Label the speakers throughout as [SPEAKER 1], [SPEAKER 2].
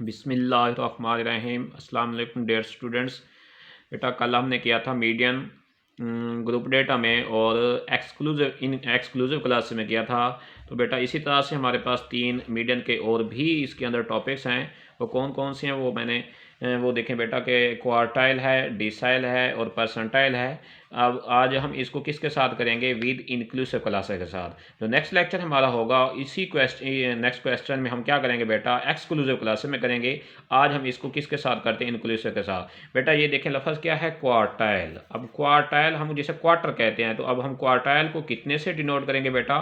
[SPEAKER 1] बिस्मिल्लाहिर्रहमानिर्रहीम। अस्सलाम वालेकुम डियर स्टूडेंट्स। बेटा कल हमने किया था मीडियन ग्रुप डेटा में और एक्सक्लूसिव क्लास में किया था। तो बेटा इसी तरह से हमारे पास 3 मीडियन के और भी इसके अंदर टॉपिक्स हैं। वो कौन कौन से हैं वो मैंने वो देखें बेटा कि क्वार्टाइल है, डिसाइल है और परसेंटाइल है। अब आज हम इसको किसके साथ करेंगे? विद इंक्लूसिव क्लासेस के साथ। जो नेक्स्ट लेक्चर हमारा होगा इसी नेक्स्ट क्वेश्चन में हम क्या करेंगे बेटा? एक्सक्लूसिव क्लासेस में करेंगे। आज हम इसको किसके साथ करते हैं? इंक्लूसिव के साथ। बेटा ये देखें लफ्ज़ क्या है? क्वार्टाइल। अब क्वार्टाइल हम जिसे क्वार्टर कहते हैं, तो अब हम क्वार्टाइल को कितने से डिनोट करेंगे बेटा?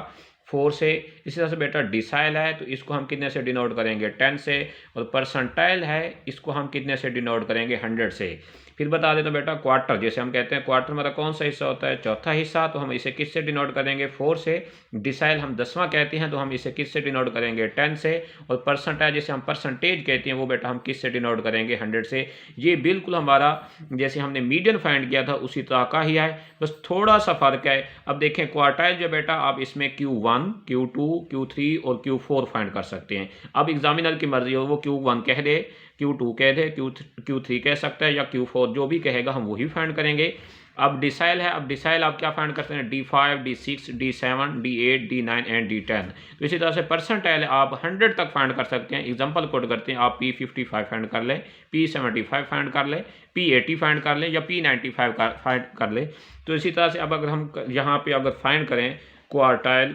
[SPEAKER 1] 4 से। इसी तरह से बेटा डिसाइल है तो इसको हम कितने से डिनोट करेंगे? 10 से। और परसेंटाइल है इसको हम कितने से डिनोट करेंगे? 100 से। फिर बता दें तो बेटा क्वार्टर, जैसे हम कहते हैं क्वार्टर मतलब कौन सा हिस्सा होता है? चौथा हिस्सा। तो हम इसे किससे डिनोट करेंगे? 4 से। डिसाइल हम 10वां कहते हैं तो हम इसे किससे डिनोट करेंगे? 10 से। और परसेंटाइल जैसे हम परसेंटेज कहते हैं वो बेटा हम किससे डिनोट करेंगे? 100 से। ये बिल्कुल हमारा जैसे हमने मीडियन फाइंड किया था उसी तरह का ही है, बस थोड़ा सा फर्क है। अब देखें क्वार्टाइल जो बेटा आप इसमें Q1, Q2, Q3 और Q4 फाइंड कर सकते हैं। अब एग्जामिनर की मर्जी हो, वो Q1 कह दे, Q2 कह दे, Q3 कह सकता है, या Q4 जो भी कहेगा हम वही फाइंड करेंगे। अब डिसाइल है, अब डिसाइल आप क्या फाइंड करते हैं? D5, D6, D7, D8, D9 and D10। तो इसी तरह से परसेंटाइल आप 100 तक फाइंड कर सकते हैं। एग्जांपल कोड करते हैं, आप P55 फाइंड कर लें, P75 फाइंड कर लें, P80 फाइंड कर लें या P95 फाइंड कर लें। तो इसी तरह से अब अगर हम यहाँ पे अगर फाइंड करें क्वार्टाइल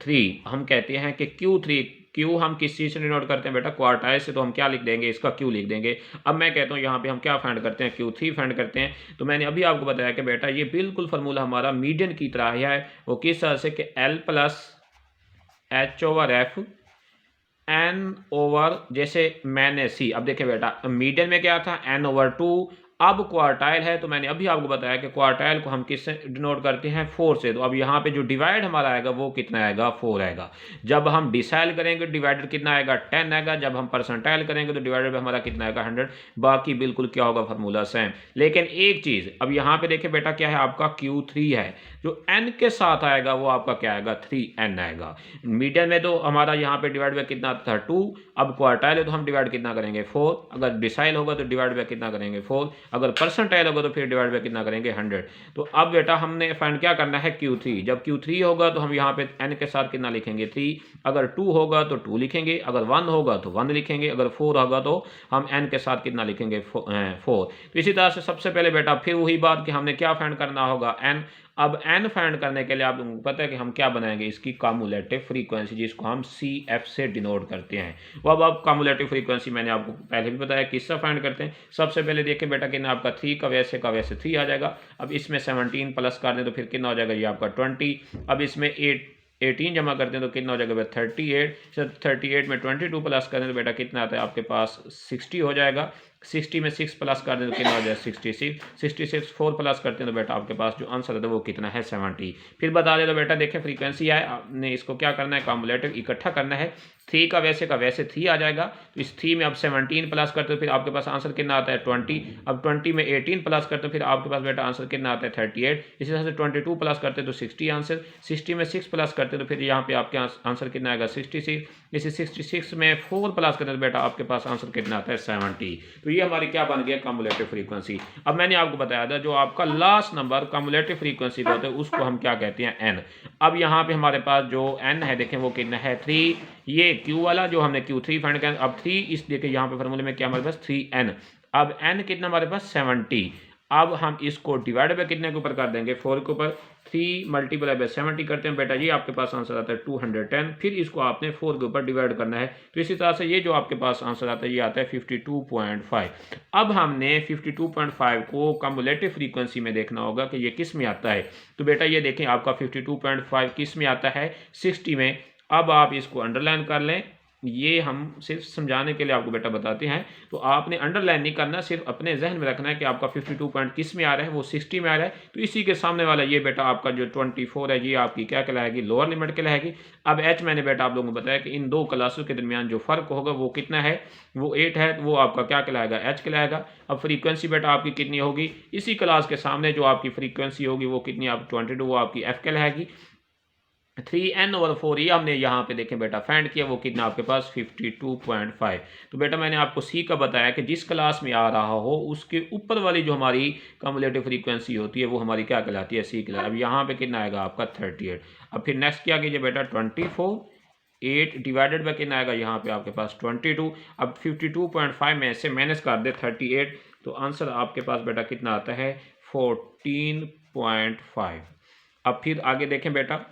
[SPEAKER 1] 3, हम कहते हैं कि Q3, क्यू हम किस चीज़ से डिनोट करते हैं बेटा? क्वार्टाइल से। तो हम क्या लिख देंगे? इसका क्यू लिख देंगे। अब मैं कहता हूँ यहाँ पे हम क्या फाइंड करते हैं? Q3 फाइंड करते हैं। तो मैंने अभी आपको बताया कि बेटा ये बिल्कुल फार्मूला हमारा मीडियन की तरह ही है। वो किस तरह से कि L plus H/F N over, जैसे मैंने सी। अब देखिए बेटा मीडियन में क्या था? N/2। अब क्वार्टाइल है तो मैंने अभी आपको बताया कि क्वार्टाइल को हम किससे डिनोट करते हैं? 4 से। तो अब यहाँ पे जो डिवाइड हमारा आएगा वो कितना आएगा? 4 आएगा। जब हम डिसाइल करेंगे डिवाइडर कितना आएगा? 10 आएगा। जब हम परसेंटाइल करेंगे तो डिवाइडर पे हमारा कितना आएगा? 100। बाकी बिल्कुल क्या होगा? Formula same. लेकिन एक चीज़, अब यहाँ पे देखिए बेटा क्या है? आपका Q3 है, जो n के साथ आएगा वो आपका क्या आएगा? 3n आएगा। मीडियन में तो हमारा यहाँ पे डिवाइड बाय कितना था? 2। अब क्वार्टाइल है तो हम डिवाइड कितना करेंगे? 4। अगर डिसाइल होगा तो डिवाइड बाय कितना करेंगे? 4। अगर परसेंटाइल होगा तो फिर डिवाइड बाय कितना करेंगे? 100। तो अब बेटा हमने फाइंड क्या करना है? Q3। जब Q3 होगा तो हम यहाँ पे n के साथ कितना लिखेंगे? 3। अगर 2 होगा तो 2 लिखेंगे, अगर 1 होगा तो 1 लिखेंगे, अगर 4 होगा तो हम n के साथ कितना लिखेंगे? 4। तो इसी तरह से सबसे पहले बेटा फिर वही बात कि हमने क्या फाइंड करना होगा? n। अब n फाइंड करने के लिए आप लोगों को पता है कि हम क्या बनाएंगे? इसकी कम्युलेटिव फ्रीक्वेंसी, जिसको हम CF से डिनोट करते हैं। वो अब कम्युलेटिव फ्रीक्वेंसी मैंने आपको पहले भी बताया किससे फाइंड करते हैं। सबसे पहले देखिए बेटा कितना आपका 3 का वैसे 3 आ जाएगा। अब इसमें 17 प्लस कर दें तो फिर कितना हो जाएगा? ये आपका 20। अब इसमें 18 जमा करते हैं तो कितना हो जाएगा? 38। 38 में 22 प्लस करें तो बेटा कितना आता है आपके पास? 60 हो जाएगा। 60 में 6 प्लस कर दें तो कितना हो जाएगा? 66। 66 4 प्लस करते हैं तो बेटा आपके पास जो आंसर है वो कितना है? 70। फिर बता दें तो बेटा देखें फ्रीक्वेंसी है, आपने इसको क्या करना है? कम्युलेटिव इकट्ठा करना है। 3 का वैसे 3 आ जाएगा। तो इस 3 में अब 17 प्लस करते हो फिर आपके पास आंसर कितना आता है? 20। अब 20 में 18 प्लस करते हो फिर आपके पास बेटा आंसर कितना आता है? 38। इसी तरह से 22 प्लस करते तो 60 आंसर। 60 में 6 प्लस करते तो फिर यहाँ पे आपके आंसर कितना आएगा? 66। इसी 66 में 4 प्लस करते तो बेटा आपके पास आंसर कितना आता है? 70। तो ये हमारी क्या बन गया? Cumulative frequency. अब मैंने आपको बताया था जो आपका लास्ट नंबर कम्युलेटिव फ्रीक्वेंसी होता है उसको हम क्या कहते हैं? n। अब यहाँ पे हमारे पास जो n है देखें वो कितना है? 3। ये Q वाला जो हमने Q3 फाइंड किया, अब 3 इस देखिए यहाँ पे फॉर्मूले में क्या हमारे पास? 3n। अब n कितना हमारे पास? 70। अब हम इसको डिवाइड बाय कितने के ऊपर कर देंगे? 4 के ऊपर। 3 मल्टीप्लाई बाय 70 करते हैं बेटा, ये आपके पास आंसर आता है 210। फिर इसको आपने 4 के ऊपर डिवाइड करना है। तो इसी तरह से ये जो आपके पास आंसर आता है ये आता है 52.5। अब हमने 52.5 को कम्युलेटिव फ्रीक्वेंसी में देखना होगा कि ये किस में आता है। तो बेटा ये देखें आपका 52.5 किस में आता है? 60 में। अब आप इसको अंडरलाइन कर लें, ये हम सिर्फ समझाने के लिए आपको बेटा बताते हैं। तो आपने अंडरलाइन नहीं करना, सिर्फ अपने जहन में रखना है कि आपका 52 पॉइंट किस में आ रहा है? वो 60 में आ रहा है। तो इसी के सामने वाला ये बेटा आपका जो 24 है ये आपकी क्या कहलाएगी? लोअर लिमिट कहलाएगी। अब एच मैंने बेटा आप लोगों को बताया कि इन दो क्लासों के दरमियान जो फर्क होगा वो कितना है? वो 8 है। वो आपका क्या कहलाएगा? एच कहलाएगा। अब फ्रीक्वेंसी बेटा आपकी कितनी होगी? इसी क्लास के सामने जो आपकी फ्रीक्वेंसी होगी वो कितनी? आप 22, वो आपकी एफ कहलाएगी। 3n/4 ये हमने यहाँ पे देखें बेटा फाइंड किया, वो कितना आपके पास 52.5। तो बेटा मैंने आपको सी का बताया कि जिस क्लास में आ रहा हो उसके ऊपर वाली जो हमारी कम्युलेटिव फ्रीक्वेंसी होती है वो हमारी क्या कहलाती है, सी कहलाती है। अब यहाँ पे कितना आएगा आपका 38। अब फिर नेक्स्ट क्या कीजिए बेटा 24, 8 डिवाइडेड बाई कितना आएगा यहाँ पे आपके पास 22। अब 52.5 में से माइनस कर दे 38, तो आंसर आपके पास बेटा कितना आता है 14.5। अब फिर आगे देखें बेटा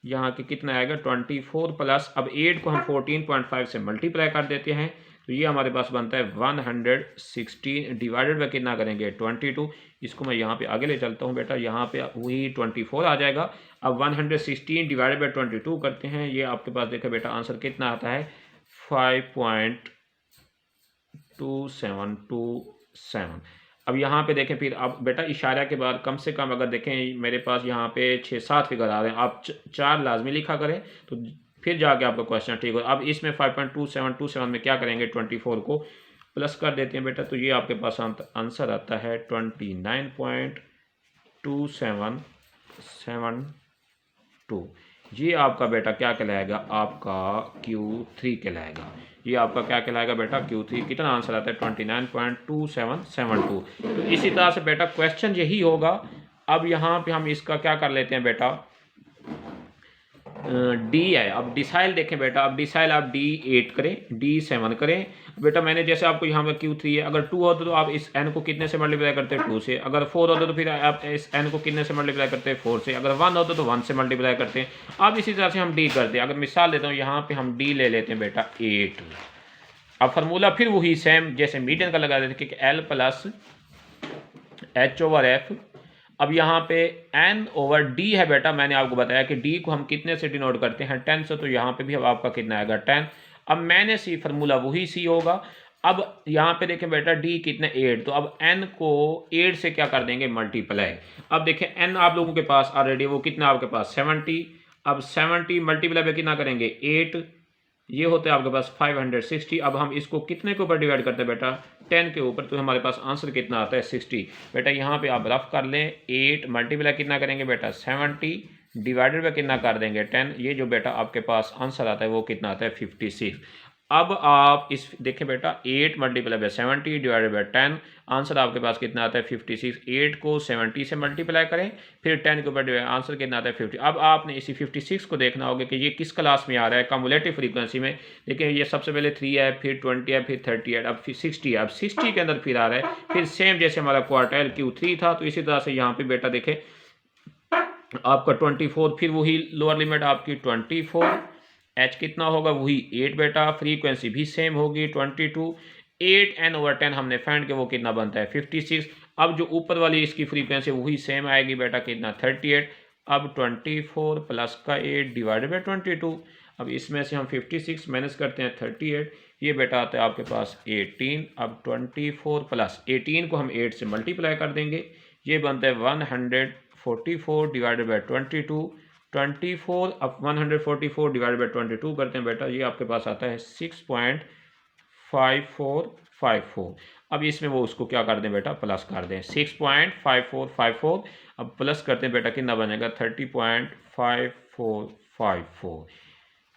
[SPEAKER 1] यहाँ के कितना आएगा 24 प्लस, अब 8 को हम 14.5 से मल्टीप्लाई कर देते हैं तो ये हमारे पास बनता है 116 डिवाइडेड बाई कितना करेंगे 22। इसको मैं यहाँ पे आगे ले चलता हूँ बेटा, यहाँ पे वही 24 आ जाएगा। अब 116 डिवाइडेड बाई 22 करते हैं, ये आपके पास देखो बेटा आंसर कितना आता है 5.2727। अब यहाँ पे देखें फिर अब बेटा इशारा के बाद कम से कम अगर देखें मेरे पास यहाँ पे 6-7 फिगर आ रहे हैं, आप 4 लाजमी लिखा करें तो फिर जाके आपका क्वेश्चन ठीक हो। अब इसमें 5.2727 में क्या करेंगे 24 को प्लस कर देते हैं बेटा, तो ये आपके पास आंसर आता है 29.2772। ये आपका बेटा क्या कहलाएगा, आपका Q3 कहलाएगा। ये आपका क्या कहलाएगा बेटा Q3। कितना आंसर आता है 29.2772। तो इसी तरह से बेटा क्वेश्चन यही होगा। अब यहाँ पे हम इसका क्या कर लेते हैं बेटा, डी है। अब डिसाइल देखें बेटा, अब डिसाइल आप D8 करें, D7 करें बेटा। मैंने जैसे आपको यहाँ पे Q3 है, अगर 2 होता तो आप इस n को कितने से मल्टीप्लाई करते हैं 2 से, अगर 4 होता तो फिर आप इस n को कितने से मल्टीप्लाई करते हैं 4 से, अगर 1 होता तो 1 से मल्टीप्लाई करते हैं। अब इसी तरह से हम D करते हैं। अगर मिसाल देता हूँ यहाँ पे हम D ले लेते हैं बेटा 8। अब फार्मूला फिर वही सेम जैसे मीडियन का लगा देते हैं कि L प्लस H/F। अब यहाँ पे n/d है बेटा, मैंने आपको बताया कि d को हम कितने से डिनोट करते हैं 10 से, तो यहाँ पे भी अब आपका कितना आएगा 10। अब मैंने सी फार्मूला वही सी होगा। अब यहाँ पे देखें बेटा d कितने 8, तो अब n को 8 से क्या कर देंगे मल्टीप्लाई। अब देखें n आप लोगों के पास ऑलरेडी वो कितना आपके पास 70। अब 70 मल्टीप्लाई पे कितना करेंगे 8, ये होता है आपके पास 560। अब हम इसको कितने के ऊपर डिवाइड करते हैं बेटा 10 के ऊपर, तो हमारे पास आंसर कितना आता है 60। बेटा यहाँ पे आप रफ कर लें, 8 मल्टीप्लाई कितना करेंगे बेटा 70 डिवाइडेड बाय कितना कर देंगे 10। ये जो बेटा आपके पास आंसर आता है वो कितना आता है 56। अब आप इस देखें बेटा 8 multiply by 70 divided by 10, answer आपके पास कितना आता है 56। 8 को 70 से मल्टीप्लाई करें फिर 10 के ऊपर डिवाइड, आंसर कितना आता है 50। अब आपने इसी 56 को देखना होगा कि ये किस क्लास में आ रहा है कम्युलेटिव फ्रीक्वेंसी में। देखिए ये सबसे पहले 3 है, फिर 20 है, फिर 30 है, अब फिर 60 है। अब 60 के अंदर फिर आ रहा है फिर सेम जैसे हमारा क्वार्टाइल Q3 था, तो इसी तरह से यहाँ पर बेटा देखें आपका 24, फिर वही लोअर लिमिट आपकी 24, एच कितना होगा वही 8 बेटा, फ्रीक्वेंसी भी सेम होगी 22, 8n/10 हमने फाइंड किया वो कितना बनता है 56। अब जो ऊपर वाली इसकी फ्रीक्वेंसी वही सेम आएगी बेटा कितना 38। अब 24 प्लस का 8 डिवाइडेड बाई 22। अब इसमें से हम 56 माइनस करते हैं 38, ये बेटा आता है आपके पास 18। अब 24 प्लस 18 को हम 8 से मल्टीप्लाई कर देंगे, ये बनता है 144 डिवाइडेड बाई 22। 24 अब 144 डिवाइड बाई 22 करते हैं बेटा, ये आपके पास आता है 6.5454। अब इसमें वो उसको क्या कर दें बेटा प्लस कर दें 6.5454। अब प्लस करते हैं बेटा कितना बनेगा 30.5454।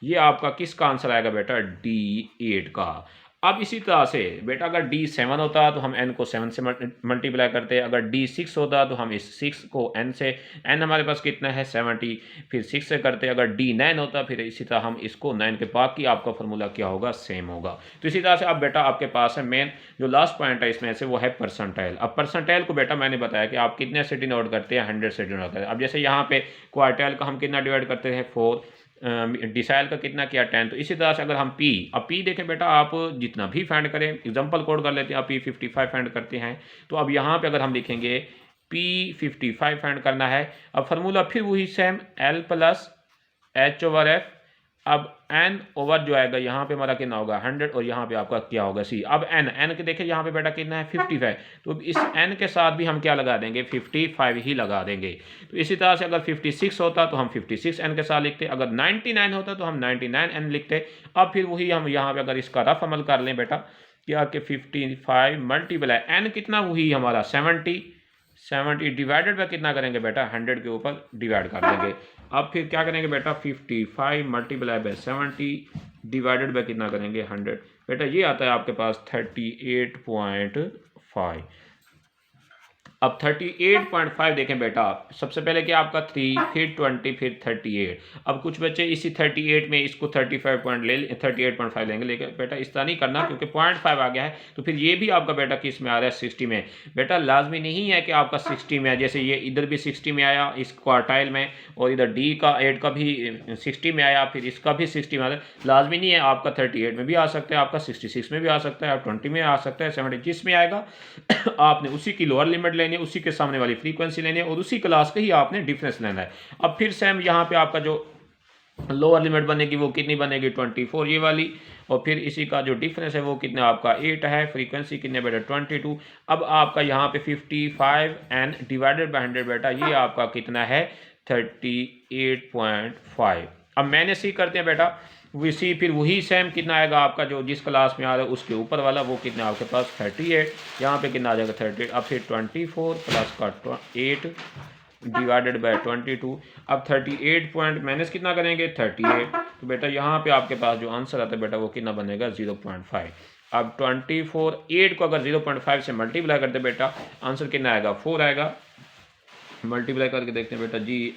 [SPEAKER 1] ये आपका किसका आंसर आएगा बेटा D8 का। अब इसी तरह से बेटा अगर D7 होता तो हम n को 7 से मल्टीप्लाई करते, अगर D6 होता तो हम इस 6 को n से, n हमारे पास कितना है 70, फिर 6 से करते। अगर D9 होता फिर इसी तरह हम इसको 9 के, बाकी आपका फार्मूला क्या होगा सेम होगा। तो इसी तरह से अब बेटा आपके पास है मेन जो लास्ट पॉइंट है इसमें से वो है परसेंटाइल। अब परसेंटाइल को बेटा मैंने बताया कि आप कितने से डिनोट करते हैं 100 से डिनोट करते हैं। अब जैसे यहाँ पे क्वार्टाइल का हम कितना डिवाइड करते हैं 4, डिसाइल का कितना किया 10। तो इसी तरह से अगर हम पी, अब पी देखें बेटा आप जितना भी फाइंड करें, एग्जांपल कोड कर लेते हैं, आप P55 फाइंड करते हैं, तो अब यहाँ पे अगर हम लिखेंगे P55 फाइंड करना है। अब फार्मूला फिर वही सेम L प्लस H/F। अब n ओवर जो आएगा यहाँ पे हमारा कितना होगा 100, और यहाँ पे आपका क्या होगा C। अब n के देखें यहाँ पे बेटा कितना है 55, तो इस n के साथ भी हम क्या लगा देंगे 55 ही लगा देंगे। तो इसी तरह से अगर 56 होता तो हम 56 n के साथ लिखते, अगर 99 होता तो हम 99 n लिखते। अब फिर वही हम यहाँ पे अगर इसका रफ अमल कर लें बेटा क्या कि 55 मल्टीप्लाई n कितना वही हमारा 70, 70 डिवाइडेड बाय कितना करेंगे बेटा, 100 के ऊपर डिवाइड कर देंगे। अब फिर क्या करेंगे बेटा, 55 मल्टीप्लाई बाय 70 डिवाइडेड बाय कितना करेंगे, 100। बेटा ये आता है आपके पास 38.5। अब 38.5 देखें बेटा, सबसे पहले क्या आपका 3, फिर 20, फिर 38। अब कुछ बच्चे इसी 38 में इसको 35 पॉइंट ले 38.5 लेंगे, लेकिन बेटा इस तरह नहीं करना, क्योंकि 0.5 आ गया है तो फिर ये भी आपका बेटा किस में आ रहा है, 60 में। बेटा लाजमी नहीं है कि आपका 60 में है, जैसे ये इधर भी 60 में आया इस क्वार्टाइल में, और इधर डी का 8 का भी 60 में आया, फिर इसका भी 60 में आ रहा है। लाजमी नहीं है, आपका 38 में भी आ सकता है, आपका 66 में भी आ सकता है, 20 में आ सकता है, 70 जिस में आएगा आपने उसी की लोअर लिमिट लेनी है, उसी के सामने वाली फ्रीक्वेंसी लेनी है, और उसी क्लास का ही आपने डिफरेंस लेना है। अब फिर सेम यहाँ पे आपका जो लोअर लिमिट बनेगी वो कितनी बनेगी, 24 ये वाली, और फिर इसी का जो डिफरेंस है वो कितना आपका 8 है, फ्रीक्वेंसी कितने बेटा 22। अब आपका यहाँ पे 55 एंड डिवाइडेड बाय 100 बेटा ये आपका कितना है 38.5। अब मैंने सी करते हैं बेटा, वैसी फिर वही सेम कितना आएगा आपका जो जिस क्लास में आ रहा है उसके ऊपर वाला, वो कितना आपके पास 38, यहाँ पे कितना आ जाएगा 38। अब फिर 24 प्लस का 8 डिवाइडेड बाय 22। अब 38 पॉइंट माइनस कितना करेंगे 38, तो बेटा यहाँ पे आपके पास जो आंसर आता है बेटा वो कितना बनेगा 0.5। अब 24 8 को अगर 0.5 से मल्टीप्लाई करते बेटा आंसर कितना आएगा 4 आएगा। मल्टीप्लाई करके देखते हैं बेटा जी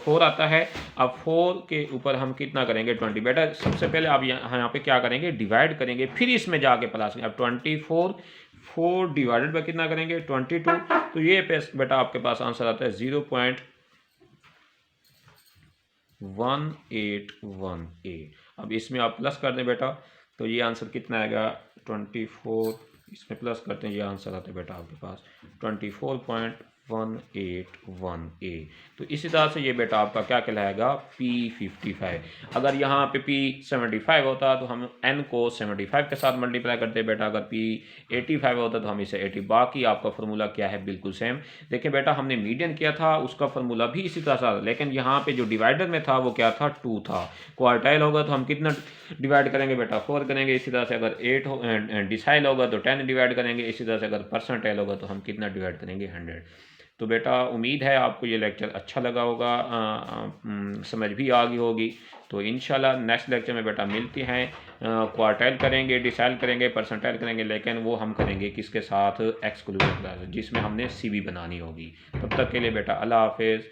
[SPEAKER 1] 4 आता है। अब 4 के ऊपर हम कितना करेंगे 20। बेटा सबसे पहले आप यहाँ पे क्या करेंगे डिवाइड करेंगे, फिर इसमें जाके प्लस। अब 24 4 डिवाइडेड बाय कितना करेंगे 22, तो ये बेटा आपके पास आंसर आता है 0.181A। अब इसमें आप प्लस कर दें बेटा तो ये आंसर कितना आएगा 24, इसमें प्लस करते हैं ये आंसर आता है बेटा आपके पास 24.181A। तो इसी तरह से ये बेटा आपका क्या कहलाएगा P55। अगर यहाँ पे P75 होता तो हम n को 75 के साथ मल्टीप्लाई करते बेटा, अगर P85 होता तो हम इसे 80। बाकी आपका फार्मूला क्या है बिल्कुल सेम। देखिए बेटा हमने मीडियन किया था उसका फार्मूला भी इसी तरह से, लेकिन यहाँ पे जो डिवाइडर में था वो क्या था 2 था। क्वार्टाइल होगा तो हम कितना डिवाइड करेंगे बेटा 4 करेंगे। इसी तरह से अगर 8 डिसाइल होगा तो 10 डिवाइड करेंगे। इसी तरह से अगर परसेंटाइल होगा तो हम कितना डिवाइड करेंगे 100। तो बेटा उम्मीद है आपको ये लेक्चर अच्छा लगा होगा, समझ भी आ गई होगी। तो इंशाल्लाह नेक्स्ट लेक्चर में बेटा मिलते हैं। क्वार्टाइल करेंगे, डिसाइल करेंगे, परसेंटाइल करेंगे, लेकिन वो हम करेंगे किसके साथ एक्सक्लूसिव क्लास जिसमें हमने सीवी बनानी होगी। तब तक के लिए बेटा अल्लाह हाफिज़।